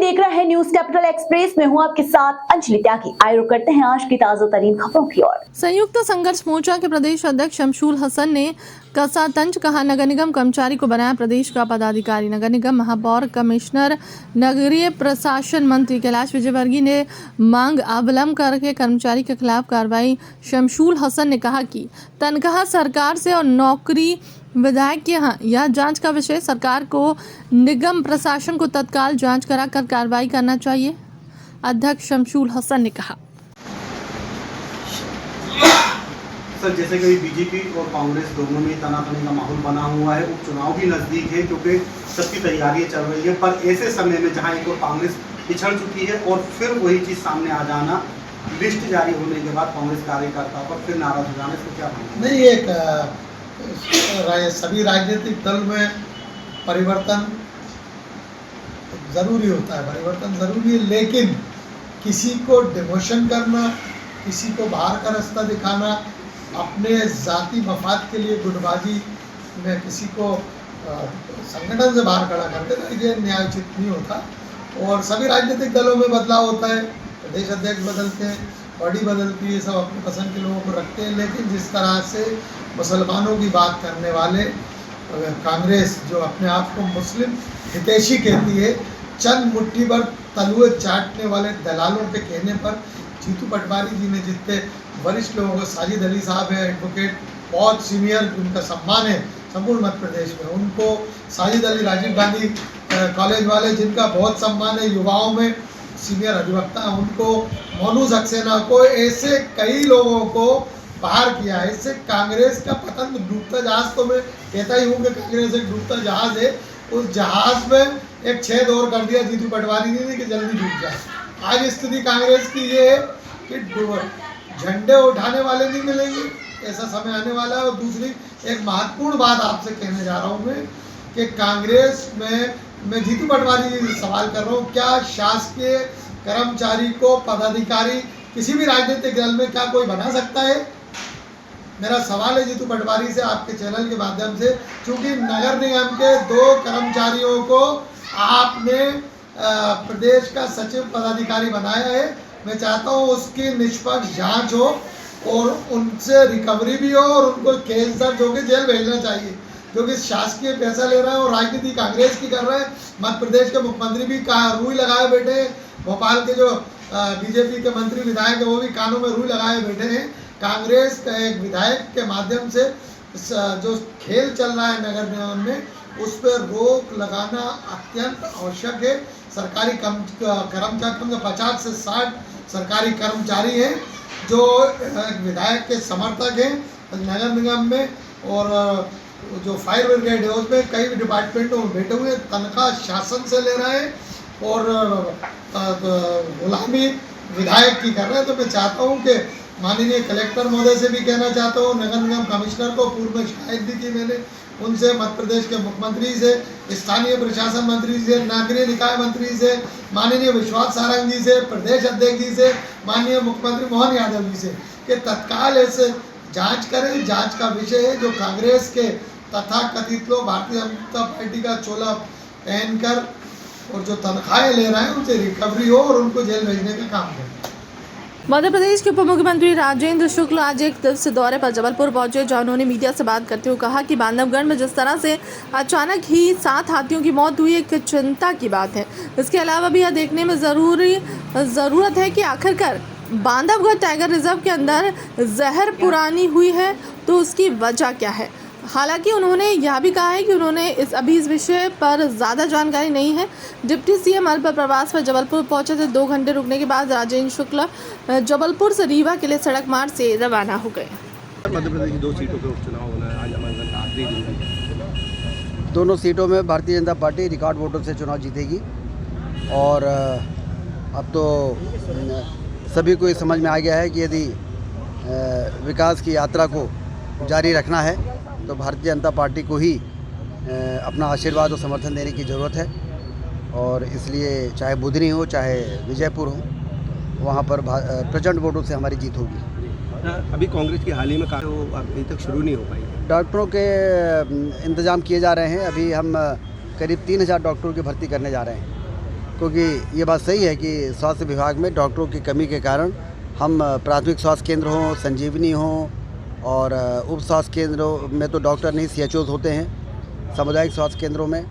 देख रहे हैं न्यूज कैपिटल एक्सप्रेस में हूं आपके साथ अंजलि त्यागी। आइए रुक करते हैं आज की ताजा तरीन खबरों की ओर। संयुक्त संघर्ष मोर्चा के प्रदेश अध्यक्ष शमशूल हसन ने कसातंज कहा नगर निगम कर्मचारी को बनाया प्रदेश का पदाधिकारी। नगर निगम महापौर कमिश्नर नगरीय प्रशासन मंत्री कैलाश विजयवर्गीय ने मांग अवलंब करके कर्मचारी के खिलाफ कार्रवाई। शमशूल हसन ने कहा कि तनख्वाह सरकार से और नौकरी विधायक के यहाँ यह जांच का विषय सरकार को निगम प्रशासन को तत्काल जांच कराकर कार्रवाई करना चाहिए। अध्यक्ष शमशूल हसन ने कहा सर, जैसे कि बीजेपी और कांग्रेस दोनों में तनातनी का माहौल बना हुआ है, उपचुनाव भी नज़दीक है क्योंकि सबकी तैयारियां चल रही है। पर ऐसे समय में जहां एक और कांग्रेस पिछड़ चुकी है और फिर वही चीज़ सामने आ जाना, लिस्ट जारी होने के बाद कांग्रेस कार्यकर्ता पर फिर नाराज हो जाना, इसको क्या मानते हैं? नहीं, एक सभी राजनीतिक दल में परिवर्तन ज़रूरी होता है, परिवर्तन ज़रूरी है, लेकिन किसी को डिमोशन करना, किसी को बाहर का रास्ता दिखाना, अपने ज़ाती मफाद के लिए गुटबाजी में किसी को संगठन से बाहर खड़ा कर देना, ये न्यायोचित नहीं होता। और सभी राजनीतिक दलों में बदलाव होता है, प्रदेश अध्यक्ष बदलते हैं, बॉडी बदलती है, सब अपनी पसंद के लोगों को रखते हैं। लेकिन जिस तरह से मुसलमानों की बात करने वाले कांग्रेस, जो अपने आप को मुस्लिम हितैषी कहती है, चंद मुट्ठी भर तलुए चाटने वाले दलालों के कहने पर जीतू पटवारी जी ने जितने वरिष्ठ लोगों को, साजिद अली साहब है एडवोकेट, बहुत सीनियर, उनका सम्मान है संपूर्ण मध्य प्रदेश में, उनको साजिद अली राजीव गांधी कॉलेज वाले जिनका बहुत सम्मान है, युवाओं में सीनियर अधिवक्ता, उनको, मोनू सक्सेना को, ऐसे कई लोगों को बाहर किया है। इससे कांग्रेस का पतन, डूबता जहाज, तो मैं कहता ही हूँ कि कांग्रेस एक डूबता जहाज है, उस जहाज में एक छेद और कर दिया जीतू पटवारी ने कि जल्दी डूब जाए। आज स्थिति कांग्रेस की ये है कि झंडे उठाने वाले नहीं मिलेंगे, ऐसा समय आने वाला है। और दूसरी एक महत्वपूर्ण बात आपसे कहने जा रहा हूँ मैं कि कांग्रेस में मैं जीतू पटवारी जी से सवाल कर रहा हूँ, क्या शासकीय कर्मचारी को पदाधिकारी किसी भी राजनीतिक दल में क्या कोई बना सकता है? मेरा सवाल है जीतू पटवारी से आपके चैनल के माध्यम से, क्योंकि नगर निगम के 2 कर्मचारियों को आपने प्रदेश का सचिव पदाधिकारी बनाया है। मैं चाहता हूँ उसकी निष्पक्ष जांच हो और उनसे रिकवरी भी हो और उनको केस दर्ज होकर जेल भेजना चाहिए, क्योंकि शासकीय पैसा ले रहा है और राजनीति कांग्रेस की कर रहा है। मध्य प्रदेश के मुख्यमंत्री भी रूई लगाए बैठे हैं, भोपाल के जो बीजेपी के मंत्री विधायक है वो भी कानों में रूई लगाए बैठे हैं। कांग्रेस का एक विधायक के माध्यम से जो खेल चल रहा है नगर निगम में, उस पर रोक लगाना अत्यंत आवश्यक है। सरकारी कर्मचारी 50 से 60 सरकारी कर्मचारी हैं जो विधायक के समर्थक हैं नगर निगम में, और जो फायर ब्रिगेड है उसमें कई डिपार्टमेंटों में बैठे हुए, तनख्वाह शासन से ले रहे हैं और गुलामी विधायक की कर रहे हैं। तो मैं चाहता हूं कि माननीय कलेक्टर महोदय से भी कहना चाहता हूं, नगर निगम कमिश्नर को पूर्व में शिकायत भी की मैंने, उनसे, मध्य प्रदेश के मुख्यमंत्री से, स्थानीय प्रशासन मंत्री से, नागरिक निकाय मंत्री से, माननीय विश्वास सारंग जी से, प्रदेश अध्यक्ष जी से, माननीय मुख्यमंत्री मोहन यादव जी से, कि तत्काल ऐसे जांच करें। जांच का विषय है जो कांग्रेस के तथाकथित लोग भारतीय जनता पार्टी का चोला पहनकर और जो तनख्वाहें ले रहे हैं उनसे रिकवरी हो और उनको जेल भेजने का काम करें। मध्य प्रदेश के उप मुख्यमंत्री राजेंद्र शुक्ल आज एक दिवसीय दौरे पर जबलपुर पहुंचे, जहां उन्होंने मीडिया से बात करते हुए कहा कि बांधवगढ़ में जिस तरह से अचानक ही 7 हाथियों की मौत हुई एक चिंता की बात है। इसके अलावा भी यह देखने में ज़रूरत है कि आखिरकार बांधवगढ़ टाइगर रिजर्व के अंदर जहर पुरानी हुई है तो उसकी वजह क्या है। हालांकि उन्होंने यह भी कहा है कि उन्होंने इस विषय पर ज़्यादा जानकारी नहीं है। डिप्टी सीएम अल्प प्रवास पर जबलपुर पहुंचे थे। 2 घंटे रुकने के बाद राजेंद्र शुक्ल जबलपुर से रीवा के लिए सड़क मार्ग से रवाना हो गए। मध्य प्रदेश की 2 सीटों पर उपचुनाव होना है, आज अमरगढ़ का आखिरी दिन है। दोनों सीटों में भारतीय जनता पार्टी रिकॉर्ड वोटों से चुनाव जीतेगी और अब तो सभी को ये समझ में आ गया है कि यदि विकास की यात्रा को जारी रखना है तो भारतीय जनता पार्टी को ही अपना आशीर्वाद और समर्थन देने की ज़रूरत है। और इसलिए चाहे बुधनी हो चाहे विजयपुर हो, वहाँ पर प्रचंड वोटों से हमारी जीत होगी। अभी कांग्रेस की हाल ही में अभी तक शुरू नहीं हो पाई है। डॉक्टरों के इंतज़ाम किए जा रहे हैं। अभी हम करीब 3000 डॉक्टरों की भर्ती करने जा रहे हैं क्योंकि ये बात सही है कि स्वास्थ्य विभाग में डॉक्टरों की कमी के कारण हम प्राथमिक स्वास्थ्य केंद्र हों, संजीवनी हों और उप स्वास्थ्य केंद्रों में तो डॉक्टर नहीं CHOs होते हैं। सामुदायिक स्वास्थ्य केंद्रों में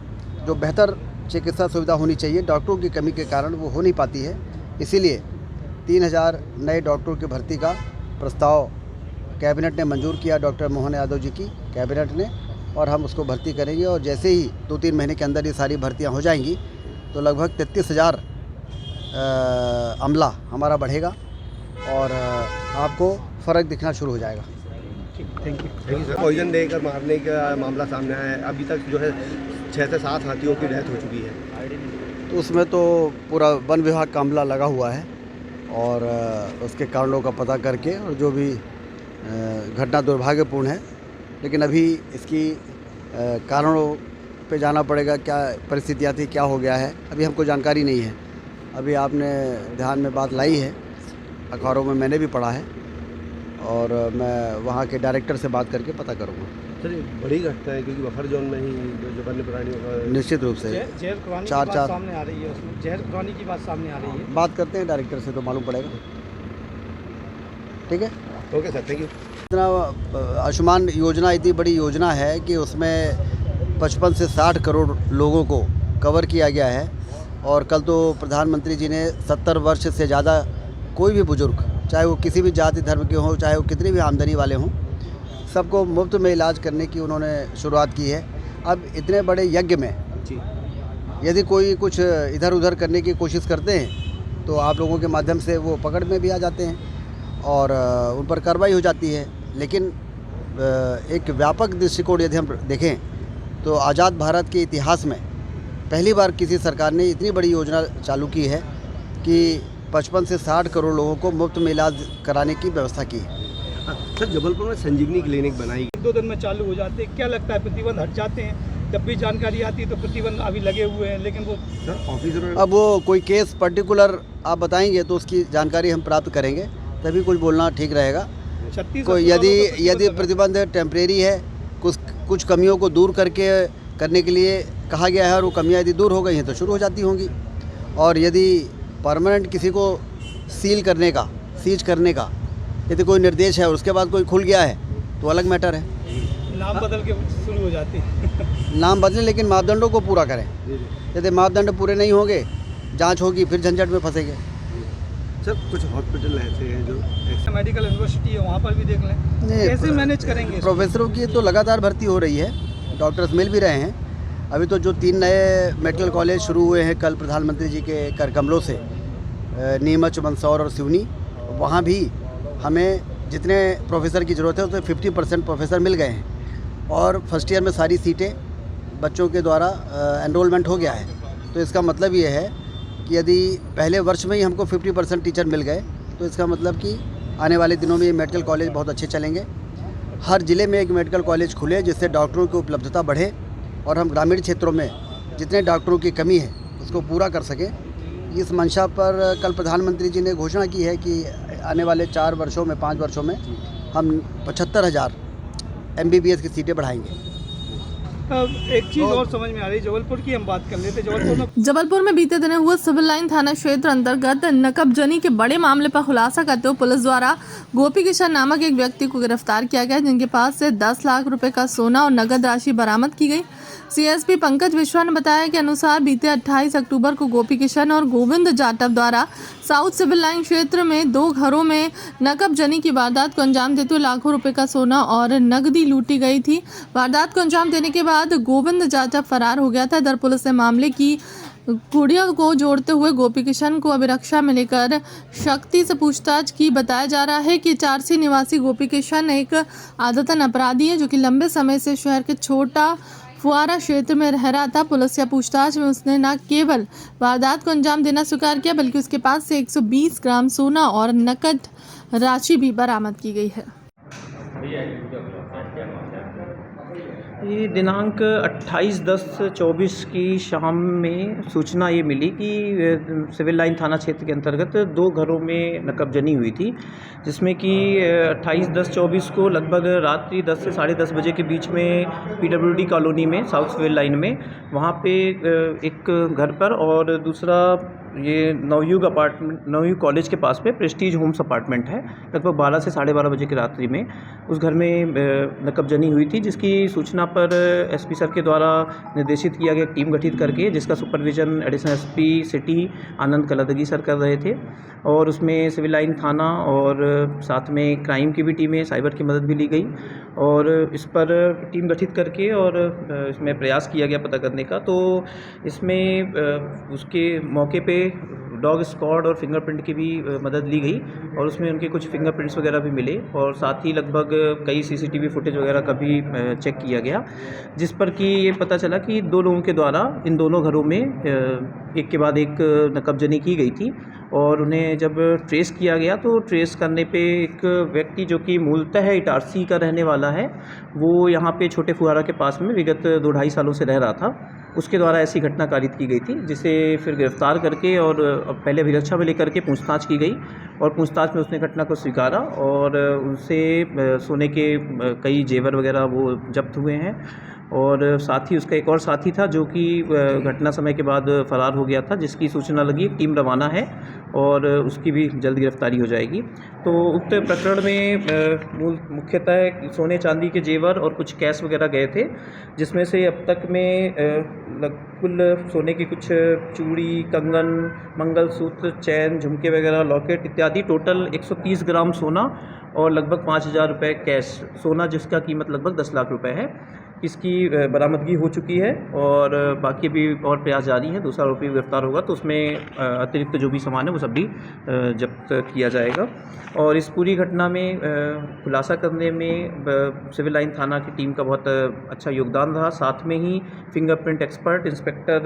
जो बेहतर चिकित्सा सुविधा होनी चाहिए, डॉक्टरों की कमी के कारण वो हो नहीं पाती है। इसीलिए 3000 नए डॉक्टरों की भर्ती का प्रस्ताव कैबिनेट ने मंजूर किया, डॉक्टर मोहन यादव जी की कैबिनेट ने, और हम उसको भर्ती करेंगे। और जैसे ही 2-3 महीने के अंदर ये सारी भर्तियां हो जाएंगी तो लगभग 33,000 अमला हमारा बढ़ेगा और आपको फ़र्क दिखना शुरू हो जाएगा। Thank you sir. पॉइजन देकर मारने का मामला सामने आया है। अभी तक जो है 6 से 7 हाथियों की डेथ हो चुकी है। तो उसमें तो पूरा वन विभाग का अमला लगा हुआ है और उसके कारणों का पता करके, और जो भी घटना दुर्भाग्यपूर्ण है, लेकिन अभी इसकी कारणों पे जाना पड़ेगा, क्या परिस्थितियाँ थी, क्या हो गया है, अभी हमको जानकारी नहीं है। अभी आपने ध्यान में बात लाई है, अखबारों में मैंने भी पढ़ा है और मैं वहाँ के डायरेक्टर से बात करके पता करूँगा। सर ये बड़ी घटना है क्योंकि बफर जोन में ही जो वन्य प्राणियों का निश्चित रूप से जहर खुरानी की बात सामने आ रही है, उसमें जहर खुरानी की बात सामने आ रही है। बात करते हैं डायरेक्टर से तो मालूम पड़ेगा। ठीक है, ओके सर, थैंक यू। इतना आयुष्मान योजना इतनी बड़ी योजना है कि उसमें 55 से 60 करोड़ लोगों को कवर किया गया है। और कल तो प्रधानमंत्री जी ने 70 वर्ष से ज़्यादा कोई भी बुजुर्ग, चाहे वो किसी भी जाति धर्म के हों, चाहे वो कितनी भी आमदनी वाले हों, सबको मुफ्त में इलाज करने की उन्होंने शुरुआत की है। अब इतने बड़े यज्ञ में यदि कोई कुछ इधर उधर करने की कोशिश करते हैं तो आप लोगों के माध्यम से वो पकड़ में भी आ जाते हैं और उन पर कार्रवाई हो जाती है। लेकिन एक व्यापक दृष्टिकोण यदि हम देखें तो आज़ाद भारत के इतिहास में पहली बार किसी सरकार ने इतनी बड़ी योजना चालू की है कि 55 से 60 करोड़ लोगों को मुफ्त में इलाज कराने की व्यवस्था की है। सर जबलपुर में संजीवनी क्लिनिक बनाई 2 दिन में चालू हो जाते हैं। क्या लगता है प्रतिबंध हट जाते हैं? जब भी जानकारी आती है तो प्रतिबंध अभी लगे हुए हैं, लेकिन वो सर ऑफिसर अब वो कोई केस पर्टिकुलर आप बताएंगे तो उसकी जानकारी हम प्राप्त करेंगे, तभी कुछ बोलना ठीक रहेगा। 36 कोई यदि प्रतिबंध टेम्परेरी है, कुछ कमियों को दूर करने के लिए कहा गया है और वो कमियां यदि दूर हो गई हैं तो शुरू हो जाती होंगी। और यदि परमानेंट किसी को सीज करने का यदि कोई निर्देश है और उसके बाद कोई खुल गया है तो अलग मैटर है। नाम बदल के शुरू हो जाती है। नाम बदलें लेकिन मापदंडों को पूरा करें। यदि मापदंड पूरे नहीं होंगे, जांच होगी, फिर झंझट में फंसेंगे। सर कुछ हॉस्पिटल ऐसे हैं जो मेडिकल यूनिवर्सिटी है, वहाँ पर भी देख लें, कैसे मैनेज करेंगे? प्रोफेसरों की तो लगातार भर्ती हो रही है, डॉक्टर्स मिल भी रहे हैं। अभी तो जो 3 नए मेडिकल कॉलेज शुरू हुए हैं कल प्रधानमंत्री जी के कर कमलों से, नीमच, मंदसौर और सिवनी, वहाँ भी हमें जितने प्रोफेसर की ज़रूरत है उसमें 50% प्रोफेसर मिल गए हैं और फर्स्ट ईयर में सारी सीटें बच्चों के द्वारा एनरोलमेंट हो गया है। तो इसका मतलब ये है कि यदि पहले वर्ष में ही हमको 50% टीचर मिल गए तो इसका मतलब कि आने वाले दिनों में ये मेडिकल कॉलेज बहुत अच्छे चलेंगे। हर ज़िले में एक मेडिकल कॉलेज खुले जिससे डॉक्टरों की उपलब्धता बढ़े और हम ग्रामीण क्षेत्रों में जितने डॉक्टरों की कमी है उसको पूरा कर सकें। इस मंशा पर कल प्रधानमंत्री जी ने घोषणा की है कि आने वाले 5 वर्षों में हम 75,000 MBBS की सीटें बढ़ाएंगे। एक चीज़ और समझ में आ रही है, जबलपुर की हम बात कर लेते। जबलपुर में बीते दिन हुए सिविल लाइन थाना क्षेत्र अंतर्गत नकबजनी के बड़े मामले पर खुलासा करते हुए पुलिस द्वारा गोपी किशन नामक एक व्यक्ति को गिरफ्तार किया गया, जिनके पास से 10 लाख रुपए का सोना और नगद राशि बरामद की गई। CSP पंकज मिश्रा ने बताया कि अनुसार बीते 28 अक्टूबर को गोपी किशन और गोविंद जाटव द्वारा साउथ सिविल लाइन क्षेत्र में 2 घरों में नकबजनी की वारदात को अंजाम देते हुए लाखों रुपए का सोना और नकदी लूटी गई थी। वारदात को अंजाम देने के बाद गोविंद जाटव फरार हो गया था। इधर पुलिस ने मामले की कुड़ियों को जोड़ते हुए गोपी किशन को अभिरक्षा में लेकर शक्ति से पूछताछ की। बताया जा रहा है कि चारसी निवासी गोपी किशन एक आदतन अपराधी है जो कि लंबे समय से शहर के छोटा फुआरा क्षेत्र में रह रहा था। पुलिस या पूछताछ में उसने न केवल वारदात को अंजाम देना स्वीकार किया बल्कि उसके पास से 120 ग्राम सोना और नकद राशि भी बरामद की गई है। ये दिनांक 28/10/24 की शाम में सूचना ये मिली कि सिविल लाइन थाना क्षेत्र के अंतर्गत 2 घरों में नकबजनी हुई थी, जिसमें कि 28/10/24 को लगभग रात्रि 10 से 10:30 बजे के बीच में PWD कॉलोनी में, साउथ सिविल लाइन में, वहाँ पे एक घर पर, और दूसरा ये नवयुग कॉलेज के पास में प्रेस्टीज होम्स अपार्टमेंट है, लगभग 12 से 12:30 बजे की रात्रि में उस घर में नकबजनी हुई थी, जिसकी सूचना पर SP सर के द्वारा निर्देशित किया गया एक टीम गठित करके, जिसका सुपरविजन एडिशनल SP सिटी आनंद कलदगी सर कर रहे थे, और उसमें सिविल लाइन थाना और साथ में क्राइम की भी टीमें, साइबर की मदद भी ली गई, और इस पर टीम गठित करके और इसमें प्रयास किया गया पता करने का। तो इसमें उसके मौके पे डॉग स्क्वाड और फिंगरप्रिंट की भी मदद ली गई, और उसमें उनके कुछ फिंगरप्रिंट्स वगैरह भी मिले, और साथ ही लगभग कई CCTV फुटेज वगैरह का भी चेक किया गया, जिस पर कि ये पता चला कि 2 लोगों के द्वारा इन दोनों घरों में एक के बाद एक नकबजनी की गई थी। और उन्हें जब ट्रेस किया गया तो ट्रेस करने पे एक व्यक्ति जो कि मूलतः इटारसी का रहने वाला है, वो यहाँ पे छोटे फुहारा के पास में विगत 2-2.5 सालों से रह रहा था, उसके द्वारा ऐसी घटना कारित की गई थी, जिसे फिर गिरफ्तार करके और पहले अभिरक्षा में लेकर के पूछताछ की गई, और पूछताछ में उसने घटना को स्वीकारा, और उनसे सोने के कई जेवर वगैरह वो जब्त हुए हैं, और साथ ही उसका एक और साथी था जो कि घटना समय के बाद फरार हो गया था, जिसकी सूचना लगी, टीम रवाना है और उसकी भी जल्द गिरफ्तारी हो जाएगी। तो उक्त प्रकरण में मुख्यतः सोने चांदी के जेवर और कुछ कैश वगैरह गए थे, जिसमें से अब तक में कुल सोने की कुछ चूड़ी, कंगन, मंगलसूत्र, चैन, झुमके वगैरह, लॉकेट इत्यादि टोटल 130 ग्राम सोना और लगभग 5,000 रुपये कैश सोना, जिसका कीमत लगभग 10 लाख रुपए है, इसकी बरामदगी हो चुकी है, और बाकी भी और प्रयास जारी है। दूसरा आरोपी गिरफ्तार होगा तो उसमें अतिरिक्त जो भी सामान है वो सब भी जब्त किया जाएगा। और इस पूरी घटना में खुलासा करने में सिविल लाइन थाना की टीम का बहुत अच्छा योगदान रहा। साथ में ही fingerprint expert inspector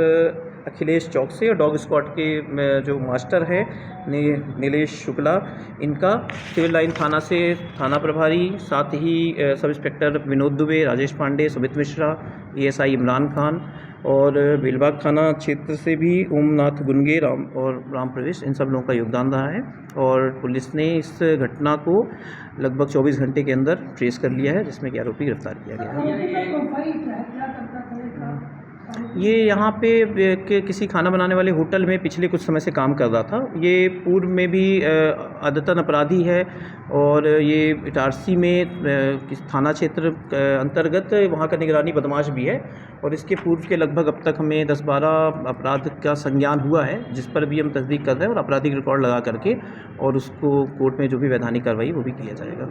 Akhilesh Chouksey और डॉग स्क्वाड के जो मास्टर हैं नीलेश शुक्ला, इनका सिविल लाइन थाना से थाना प्रभारी, साथ ही sub inspector Vinod Dubey, Rajesh Pandey, Sumit Mishra, ASI Imran Khan, और बेलबाग थाना क्षेत्र से भी ओमनाथ गुनगे, राम प्रवेश, इन सब लोगों का योगदान रहा है। और पुलिस ने इस घटना को लगभग 24 घंटे के अंदर ट्रेस कर लिया है, जिसमें कि आरोपी गिरफ्तार किया गया है। ये यहाँ पे किसी खाना बनाने वाले होटल में पिछले कुछ समय से काम कर रहा था। ये पूर्व में भी आदतन अपराधी है, और ये इटारसी में थाना क्षेत्र अंतर्गत वहाँ का निगरानी बदमाश भी है, और इसके पूर्व के लगभग अब तक हमें 10-12 अपराध का संज्ञान हुआ है, जिस पर भी हम तस्दीक कर रहे हैं, और आपराधिक रिकॉर्ड लगा करके और उसको कोर्ट में जो भी वैधानिक कार्रवाई वो भी किया जाएगा।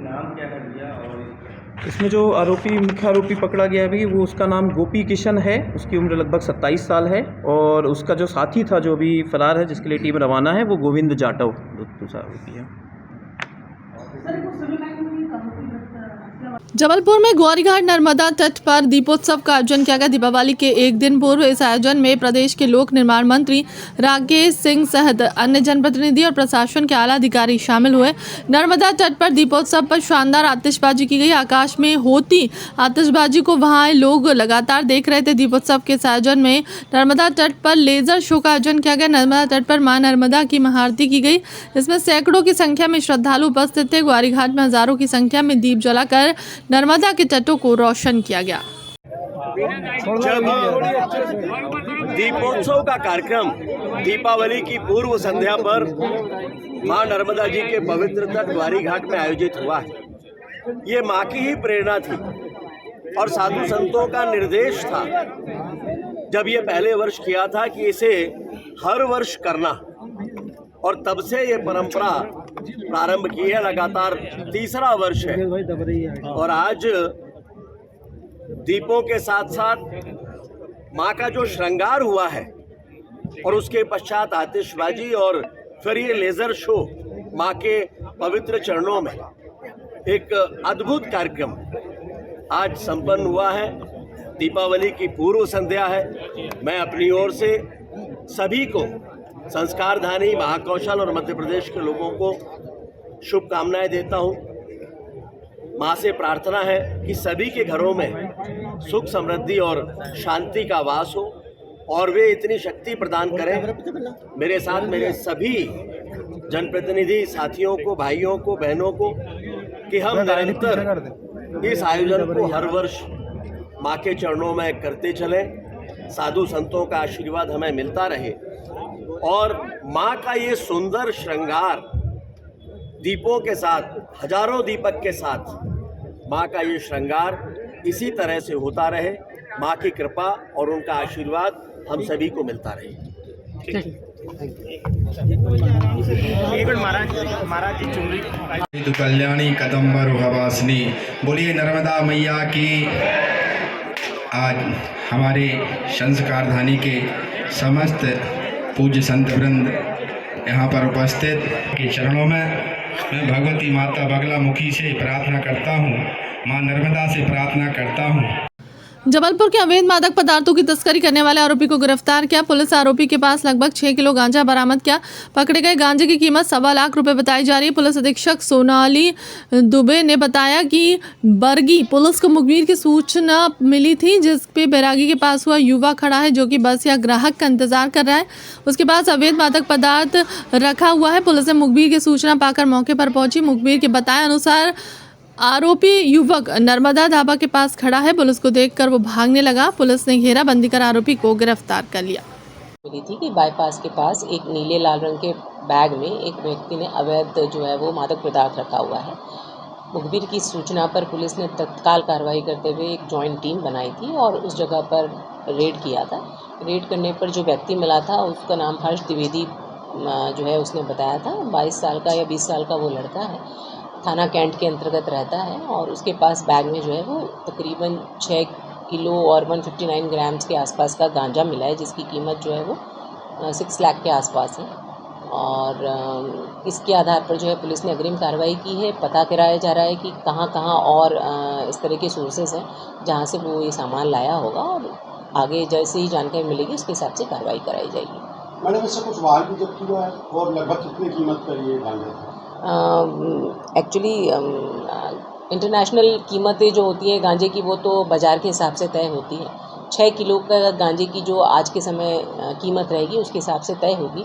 इसमें जो मुख्य आरोपी पकड़ा गया है, वो उसका नाम गोपी किशन है, उसकी उम्र लगभग 27 साल है, और उसका जो साथी था जो भी फरार है, जिसके लिए टीम रवाना है, वो गोविंद जाटव दूसरा आरोपी है। जबलपुर में गौरीघाट नर्मदा तट पर दीपोत्सव का आयोजन किया गया। दीपावली के एक दिन पूर्व इस आयोजन में प्रदेश के लोक निर्माण मंत्री राकेश सिंह सहित अन्य जनप्रतिनिधि और प्रशासन के आला अधिकारी शामिल हुए। नर्मदा तट पर दीपोत्सव पर शानदार आतिशबाजी की गई। आकाश में होती आतिशबाजी को वहां लोग लगातार देख रहे थे। दीपोत्सव के इस आयोजन में नर्मदा तट पर लेजर शो का आयोजन किया गया। नर्मदा तट पर मां नर्मदा की महाआरती की गई। इसमें सैकड़ों की संख्या में श्रद्धालु उपस्थित थे। ग्वारीघाट में हजारों की संख्या में दीप जलाकर नर्मदा के तटों को रोशन किया गया। जब दीपोत्सव का कार्यक्रम दीपावली की पूर्व संध्या पर मां नर्मदा जी के पवित्र तट ग्वारीघाट में आयोजित हुआ है, ये मां की ही प्रेरणा थी और साधु संतों का निर्देश था। जब ये पहले वर्ष किया था कि इसे हर वर्ष करना, और तब से ये परंपरा प्रारंभ की है। लगातार तीसरा वर्ष है, और आज दीपों के साथ साथ माँ का जो श्रृंगार हुआ है, और उसके पश्चात आतिशबाजी, और फिर ये लेजर शो माँ के पवित्र चरणों में, एक अद्भुत कार्यक्रम आज संपन्न हुआ है। दीपावली की पूर्व संध्या है। मैं अपनी ओर से सभी को, संस्कारधानी, महाकौशल और मध्य प्रदेश के लोगों को शुभकामनाएं देता हूं। माँ से प्रार्थना है कि सभी के घरों में सुख समृद्धि और शांति का वास हो और वे इतनी शक्ति प्रदान करें मेरे साथ मेरे सभी जनप्रतिनिधि साथियों को, भाइयों को, बहनों को, कि हम निरंतर इस आयोजन को हर वर्ष माँ के चरणों में करते चलें, साधु संतों का आशीर्वाद हमें मिलता रहे और माँ का ये सुंदर श्रृंगार दीपों के साथ, हजारों दीपक के साथ माँ का ये श्रृंगार इसी तरह से होता रहे। माँ की कृपा और उनका आशीर्वाद हम सभी को मिलता रहे। तो कल्याणी कदम्बर हवासनी, बोलिए नर्मदा मैया की। आज हमारे संस्कार धानी के समस्त पूज्य संत वृंद यहाँ पर उपस्थित के चरणों में मैं भगवती माता बगलामुखी से प्रार्थना करता हूँ, माँ नर्मदा से प्रार्थना करता हूँ। जबलपुर के अवैध मादक पदार्थों की तस्करी करने वाले आरोपी को गिरफ्तार किया। पुलिस आरोपी के पास लगभग 6 किलो गांजा बरामद किया। पकड़े गए गांजे की कीमत 1.25 लाख रुपए बताई जा रही है। पुलिस अधीक्षक सोनाली दुबे ने बताया कि बरगी पुलिस को मुखबिर की सूचना मिली थी, जिस पे बैरागी के पास हुआ युवा खड़ा है जो कि बस या ग्राहक का इंतजार कर रहा है। उसके पास अवैध मादक पदार्थ रखा हुआ है। पुलिस ने मुखबिर की सूचना पाकर मौके पर पहुंची। मुखबिर के बताए अनुसार आरोपी युवक नर्मदा ढाबा के पास खड़ा है। पुलिस को देखकर वो भागने लगा। पुलिस ने घेराबंदी कर आरोपी को गिरफ्तार कर लिया। मिली थी कि बाईपास के पास एक नीले लाल रंग के बैग में एक व्यक्ति ने अवैध जो है वो मादक पदार्थ रखा हुआ है। मुखबिर की सूचना पर पुलिस ने तत्काल कार्रवाई करते हुए एक जॉइंट टीम बनाई थी और उस जगह पर रेड किया था। रेड करने पर जो व्यक्ति मिला था उसका नाम हर्ष द्विवेदी जो है उसने बताया था। 22 साल का या 20 साल का वो लड़का है, थाना कैंट के अंतर्गत रहता है और उसके पास बैग में जो है वो तकरीबन 6 किलो और 159 ग्राम्स के आसपास का गांजा मिला है, जिसकी कीमत जो है वो 6 लाख के आसपास है। और इसके आधार पर जो है पुलिस ने अग्रिम कार्रवाई की है। पता कराया जा रहा है कि कहाँ और इस तरह के सोर्सेज हैं जहाँ से वो ये सामान लाया होगा और आगे जैसे ही जानकारी मिलेगी उसके हिसाब से कार्रवाई कराई जाएगी। मैडम, इससे कुछ वाहन भी जब्त हुआ है और लगभग कितनी कीमत का ये गांजा था? एक्चुअली इंटरनेशनल कीमतें जो होती हैं गांजे की वो तो बाज़ार के हिसाब से तय होती है। 6 किलो का गांजे की जो आज के समय कीमत रहेगी उसके हिसाब से तय होगी।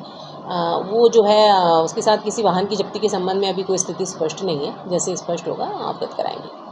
वो जो है उसके साथ किसी वाहन की जब्ती के संबंध में अभी कोई स्थिति स्पष्ट नहीं है। जैसे स्पष्ट होगा अवगत कराएंगे।